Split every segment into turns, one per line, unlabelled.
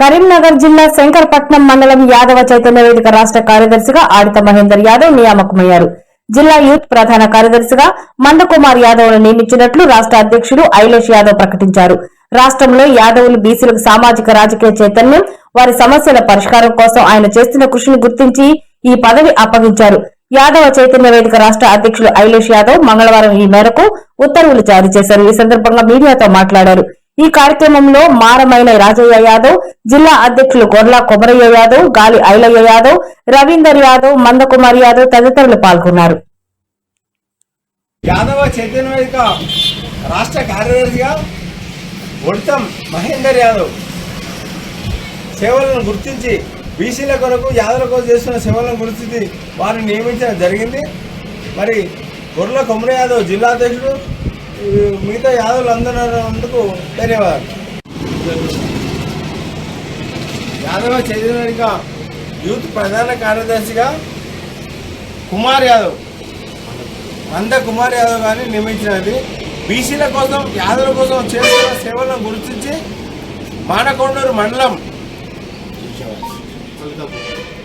కరీంనగర్ జిల్లా శంకరపట్నం మండలం యాదవ చైతన్య వేదిక రాష్ట్ర కార్యదర్శిగా ఆడిత మహేందర్ యాదవ్ నియామకమయ్యారు. జిల్లా యూత్ ప్రధాన కార్యదర్శిగా మందకుమార్ యాదవ్ ను నియమించినట్లు రాష్ట్ర అధ్యక్షుడు ఐలేష్ యాదవ్ ప్రకటించారు. రాష్ట్రంలో యాదవులు బీసీలకు సామాజిక రాజకీయ చైతన్యం, వారి సమస్యల పరిష్కారం కోసం ఆయన చేస్తున్న కృషిని గుర్తించి ఈ పదవి అప్పగించారు. యాదవ చైతన్య వేదిక రాష్ట్ర అధ్యక్షుడు ఐలేష్ యాదవ్ మంగళవారం ఈ మేరకు ఉత్తర్వులు జారీ చేశారు. ఈ సందర్భంగా మీడియాతో మాట్లాడారు. ఈ కార్యక్రమంలో మారమైన రాజయ్య యాదవ్, జిల్లా అధ్యక్షులు గొర్ల కొమరయ్య యాదవ్, గాలి ఐలయ్య యాదవ్, రవీందర్ యాదవ్, మందకుమార్ యాదవ్ తదితరులు పాల్గొన్నారు.
యాదవ చైతన్య వేదిక రాష్ట్ర కార్యదర్శిగా ఒడితం మహేందర్ యాదవ్ సేవలను గుర్తించి బీసీల కొరకు యాదవుల కొరకు చేస్తున్న సేవలను గుర్తించి వారిని నియమించడం జరిగింది. మరి గొర్ల కొమరయ్య యాదవ్ జిల్లా అధ్యక్షుడు, మిగతా యాదవులు అందరినందుకు ధన్యవాదాలు. యాదవ చైతన్య వేదిక యూత్ ప్రధాన కార్యదర్శిగా కుమార్ యాదవ్, మంద కుమార్ యాదవ్ గారిని నియమించినది. బీసీల కోసం యాదవుల కోసం చేస్తున్న సేవలను గుర్తించి మానకొండూరు మండలం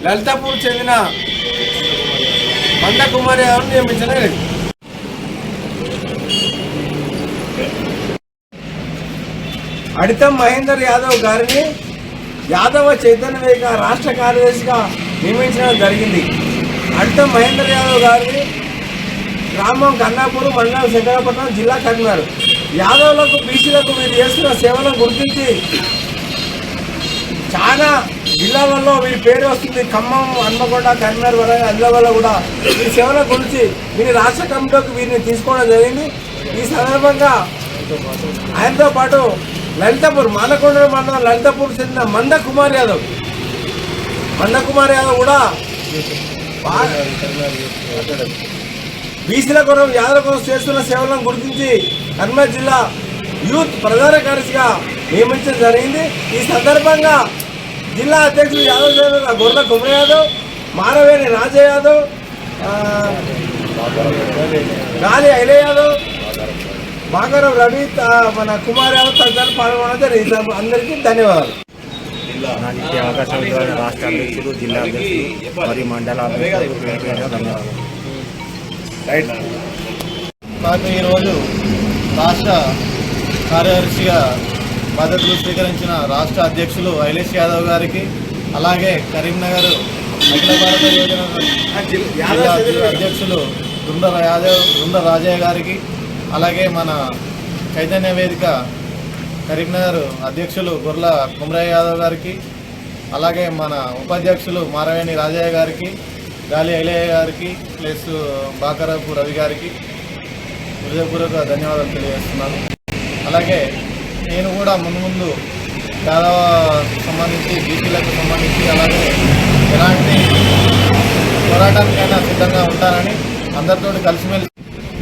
లలితాపూర్ చెందిన మంద కుమార్ యాదవ్ నియమించినది. అడితం మహేందర్ యాదవ్ గారిని యాదవ చైతన్య వేదిక రాష్ట్ర కార్యదర్శిగా నియమించడం జరిగింది. అడితం మహేందర్ యాదవ్ గారిని గ్రామం కన్నాపూర్, మండలం శంకరపట్నం, జిల్లా కరీంనగర్. యాదవులకు బీసీలకు వీరు చేస్తున్న సేవలను గుర్తించి చాలా జిల్లాలలో వీరి పేరు వస్తుంది. ఖమ్మం, హన్మకొండ, కరీంనగర్ వరకు అందులో కూడా ఈ సేవల గురించి వీరి రాష్ట్ర కమిటీలోకి వీరిని తీసుకోవడం జరిగింది. ఈ సందర్భంగా ఆయనతో పాటు లలితాపూర్, మానకొండ మండలం లలితాపూర్ చెందిన మంద కుమార్ యాదవ్ కూడా బీసీల కొరకు యాదవుల కోసం చేస్తున్న సేవలను గుర్తించి కరీంనగర్ జిల్లా యూత్ ప్రధాన కార్యదర్శిగా నియమించడం జరిగింది. ఈ సందర్భంగా జిల్లా అధ్యక్షుడు యాదవ్ గొర్ల కొమర యాదవ్, మారవేణి రాజయ్య యాదవ్, గాలి ఐలయ్య యాదవ్, బాగరం రవి, మన కుమార్ యాదవ్ తదితరులు పాల్గొనడం అందరికీ ధన్యవాదాలు.
అవకాశం రాష్ట్ర అధ్యక్షుడు, జిల్లా అధ్యక్షుడు మరియు మండల ధన్యవాదాలు.
నాకు ఈరోజు రాష్ట్ర కార్యదర్శిగా బాధ్యతలు స్వీకరించిన రాష్ట్ర అధ్యక్షులు ఐలేష్ యాదవ్ గారికి, అలాగే కరీంనగర్ అఖిల భారత యోజన జిల్లా అధ్యక్షులు దుండ రాజయ్య గారికి, అలాగే మన చైతన్య వేదిక కరీంనగర్ అధ్యక్షులు గొర్ల కొమరయ్య యాదవ్ గారికి, అలాగే మన ఉపాధ్యక్షులు మారవేణి రాజయ్య గారికి, గాలి ఐలయ్య గారికి, ప్లస్ బాకరపు రవి గారికి హృదయపూర్వక ధన్యవాదాలు తెలియజేస్తున్నాను. అలాగే నేను కూడా ముందు యాదవ సంబంధించి బీసీలకు సంబంధించి అలాగే ఎలాంటి పోరాటానికైనా సిద్ధంగా ఉంటానని అందరితో కలిసిమెలిసి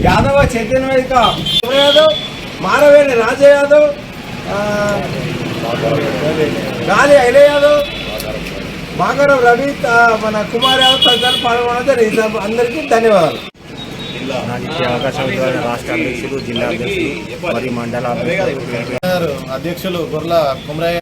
యాదవ చైతన్య వేదిక యాదవ్, మారవేణి రాజయ్య యాదవ్, గాలి ఐలయ్య యాదవ్, బాగరం రవి, మన కుమార్ యాదవ్ తదితరులు పాల్గొనడం అందరికీ ధన్యవాదాలు.
అవకాశం రాష్ట్ర అధ్యక్షుడు, జిల్లా అధ్యక్షుడు మరియు మండల
అధ్యక్షులు గొర్ల కొమరయ్య